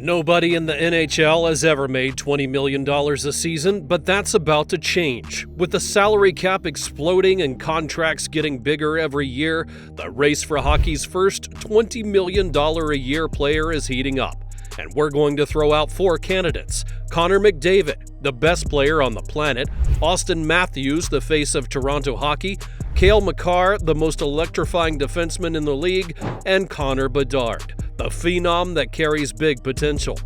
Nobody in the NHL has ever made $20 million a season, but that's about to change. With the salary cap exploding and contracts getting bigger every year, the race for hockey's first $20 million a year player is heating up. And we're going to throw out 4 candidates: Connor McDavid, the best player on the planet; Austin Matthews, the face of Toronto hockey; Cale Makar, the most electrifying defenseman in the league; and Connor Bedard, the phenom that carries big potential.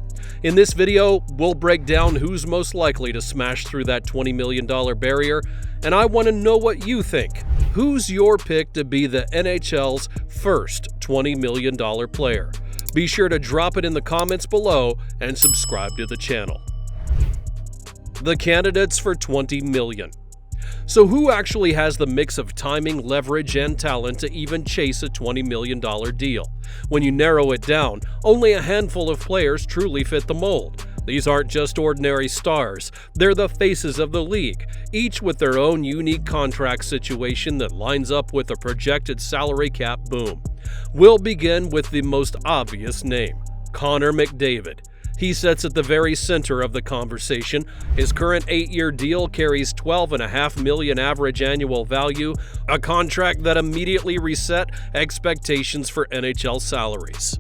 In this video, we'll break down who's most likely to smash through that $20 million barrier, and I want to know what you think. Who's your pick to be the NHL's first $20 million player? Be sure to drop it in the comments below and subscribe to the channel. The candidates for $20 million. So who actually has the mix of timing, leverage, and talent to even chase a $20 million deal? When you narrow it down, only a handful of players truly fit the mold. These aren't just ordinary stars, they're the faces of the league, each with their own unique contract situation that lines up with a projected salary cap boom. We'll begin with the most obvious name, Connor McDavid. He sits at the very center of the conversation. His current 8-year deal carries $12.5 million average annual value, a contract that immediately reset expectations for NHL salaries.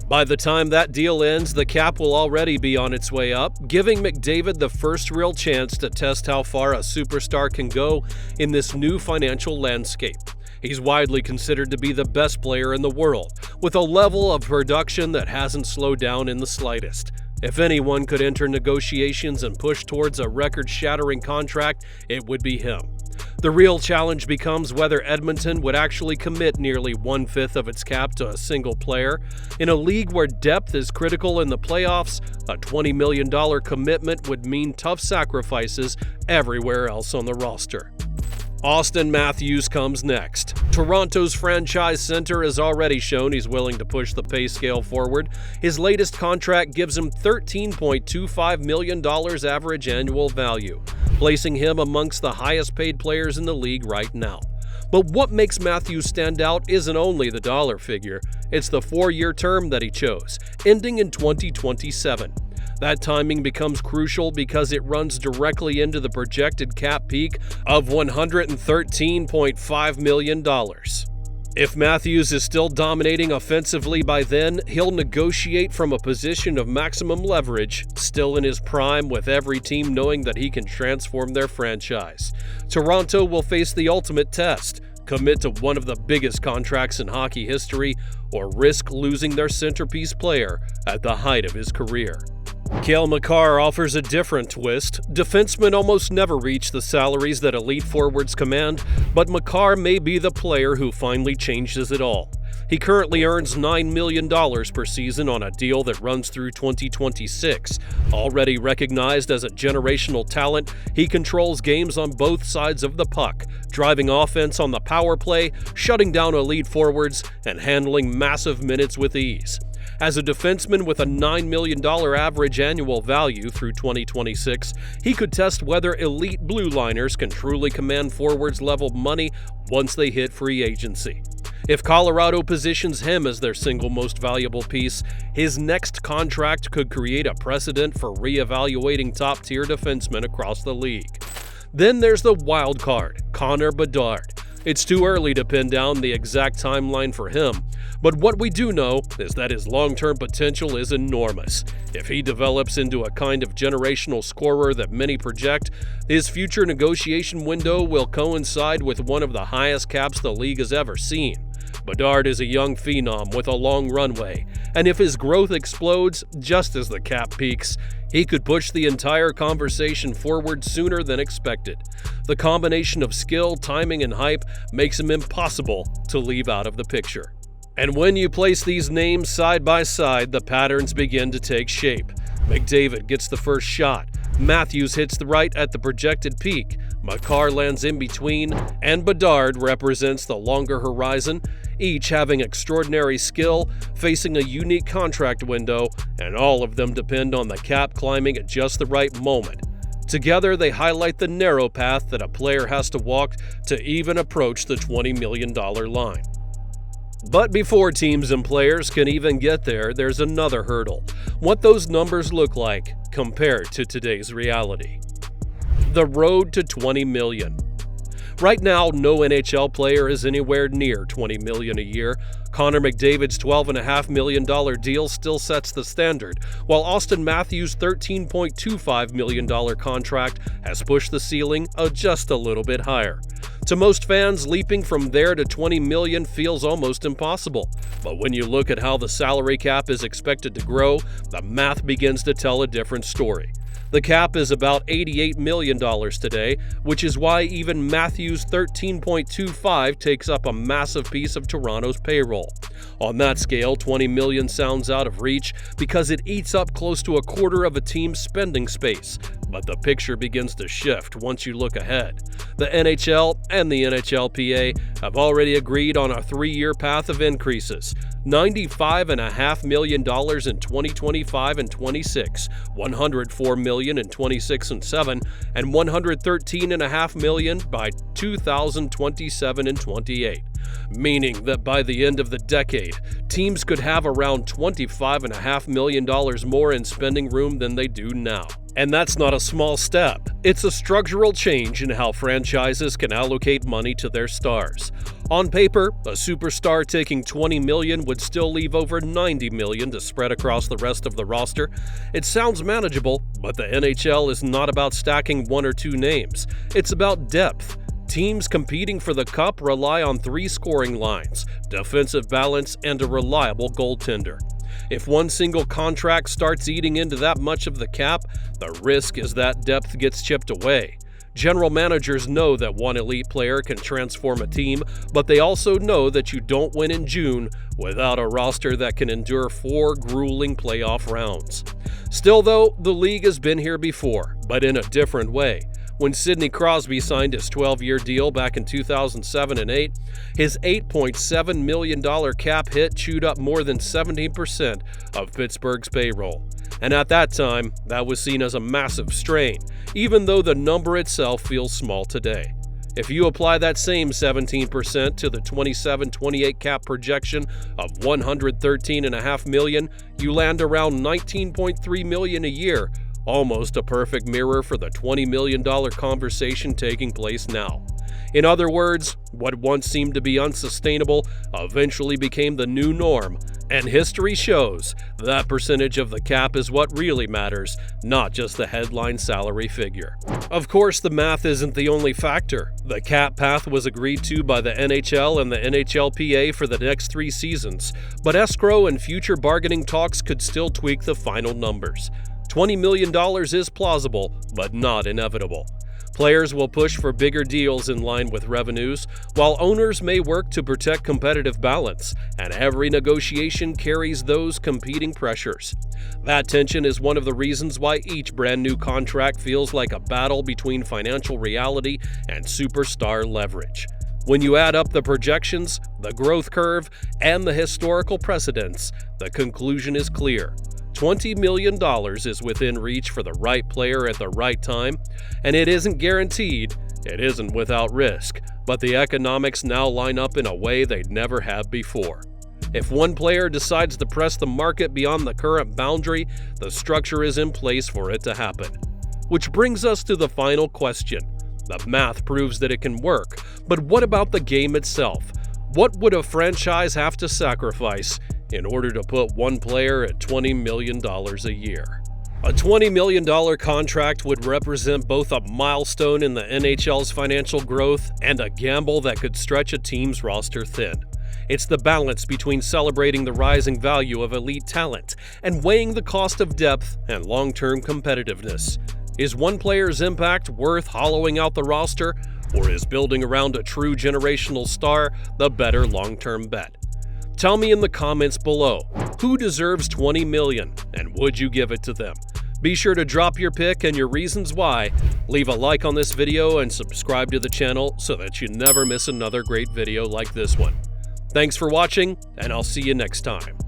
By the time that deal ends, the cap will already be on its way up, giving McDavid the first real chance to test how far a superstar can go in this new financial landscape. He's widely considered to be the best player in the world, with a level of production that hasn't slowed down in the slightest. If anyone could enter negotiations and push towards a record-shattering contract, it would be him. The real challenge becomes whether Edmonton would actually commit nearly 1/5 of its cap to a single player. In a league where depth is critical in the playoffs, a $20 million commitment would mean tough sacrifices everywhere else on the roster. Austin Matthews comes next. Toronto's franchise center has already shown he's willing to push the pay scale forward. His latest contract gives him $13.25 million average annual value, placing him amongst the highest paid players in the league right now. But what makes Matthews stand out isn't only the dollar figure, it's the 4-year term that he chose, ending in 2027. That timing becomes crucial because it runs directly into the projected cap peak of $113.5 million. If Matthews is still dominating offensively by then, he'll negotiate from a position of maximum leverage, still in his prime, with every team knowing that he can transform their franchise. Toronto will face the ultimate test: commit to one of the biggest contracts in hockey history, or risk losing their centerpiece player at the height of his career. Cale Makar offers a different twist. Defensemen almost never reach the salaries that elite forwards command, but Makar may be the player who finally changes it all. He currently earns $9 million per season on a deal that runs through 2026. Already recognized as a generational talent, he controls games on both sides of the puck, driving offense on the power play, shutting down elite forwards, and handling massive minutes with ease. As a defenseman with a $9 million average annual value through 2026, he could test whether elite blue liners can truly command forwards-level money once they hit free agency. If Colorado positions him as their single most valuable piece, his next contract could create a precedent for re-evaluating top-tier defensemen across the league. Then there's the wild card, Connor Bedard. It's too early to pin down the exact timeline for him, but what we do know is that his long-term potential is enormous. If he develops into a kind of generational scorer that many project, his future negotiation window will coincide with one of the highest caps the league has ever seen. Bedard is a young phenom with a long runway, and if his growth explodes just as the cap peaks, he could push the entire conversation forward sooner than expected. The combination of skill, timing, and hype makes him impossible to leave out of the picture. And when you place these names side by side, the patterns begin to take shape. McDavid gets the first shot, Matthews hits the right at the projected peak, Makar lands in between, and Bedard represents the longer horizon, each having extraordinary skill, facing a unique contract window, and all of them depend on the cap climbing at just the right moment. Together, they highlight the narrow path that a player has to walk to even approach the $20 million line. But before teams and players can even get there, there's another hurdle: what those numbers look like compared to today's reality. The road to $20 million. Right now, no NHL player is anywhere near $20 million a year. Connor McDavid's $12.5 million deal still sets the standard, while Austin Matthews' $13.25 million contract has pushed the ceiling just a little bit higher. To most fans, leaping from there to $20 million feels almost impossible. But when you look at how the salary cap is expected to grow, the math begins to tell a different story. The cap is about $88 million today, which is why even Matthews' $13.25 takes up a massive piece of Toronto's payroll. On that scale, $20 million sounds out of reach because it eats up close to a quarter of a team's spending space. But the picture begins to shift once you look ahead. The NHL and the NHLPA have already agreed on a 3-year path of increases. $95.5 million in 2025 and 26, $104 million in 26 and 7, and $113.5 million by 2027 and 28. Meaning that by the end of the decade, teams could have around $25.5 million more in spending room than they do now. And that's not a small step. It's a structural change in how franchises can allocate money to their stars. On paper, a superstar taking $20 million would still leave over $90 million to spread across the rest of the roster. It sounds manageable, but the NHL is not about stacking one or two names. It's about depth. Teams competing for the cup rely on 3 scoring lines, defensive balance, and a reliable goaltender. If one single contract starts eating into that much of the cap, the risk is that depth gets chipped away. General managers know that one elite player can transform a team, but they also know that you don't win in June without a roster that can endure 4 grueling playoff rounds. Still though, the league has been here before, but in a different way. When Sidney Crosby signed his 12-year deal back in 2007 and 8, his $8.7 million cap hit chewed up more than 17% of Pittsburgh's payroll. And at that time, that was seen as a massive strain, even though the number itself feels small today. If you apply that same 17% to the 27-28 cap projection of $113.5 million, you land around $19.3 million a year, almost a perfect mirror for the $20 million conversation taking place now. In other words, what once seemed to be unsustainable eventually became the new norm, and history shows that percentage of the cap is what really matters, not just the headline salary figure. Of course, the math isn't the only factor. The cap path was agreed to by the NHL and the NHLPA for the next 3 seasons, but escrow and future bargaining talks could still tweak the final numbers. $20 million is plausible, but not inevitable. Players will push for bigger deals in line with revenues, while owners may work to protect competitive balance, and every negotiation carries those competing pressures. That tension is one of the reasons why each brand new contract feels like a battle between financial reality and superstar leverage. When you add up the projections, the growth curve, and the historical precedents, the conclusion is clear. $20 million is within reach for the right player at the right time, and it isn't guaranteed, it isn't without risk, but the economics now line up in a way they never have before. If one player decides to press the market beyond the current boundary, the structure is in place for it to happen. Which brings us to the final question. The math proves that it can work, but what about the game itself? What would a franchise have to sacrifice in order to put one player at $20 million a year? A $20 million contract would represent both a milestone in the NHL's financial growth and a gamble that could stretch a team's roster thin. It's the balance between celebrating the rising value of elite talent and weighing the cost of depth and long-term competitiveness. Is one player's impact worth hollowing out the roster, or is building around a true generational star the better long-term bet? Tell me in the comments below, who deserves $20 million, and would you give it to them? Be sure to drop your pick and your reasons why. Leave a like on this video and subscribe to the channel so that you never miss another great video like this one. Thanks for watching, and I'll see you next time.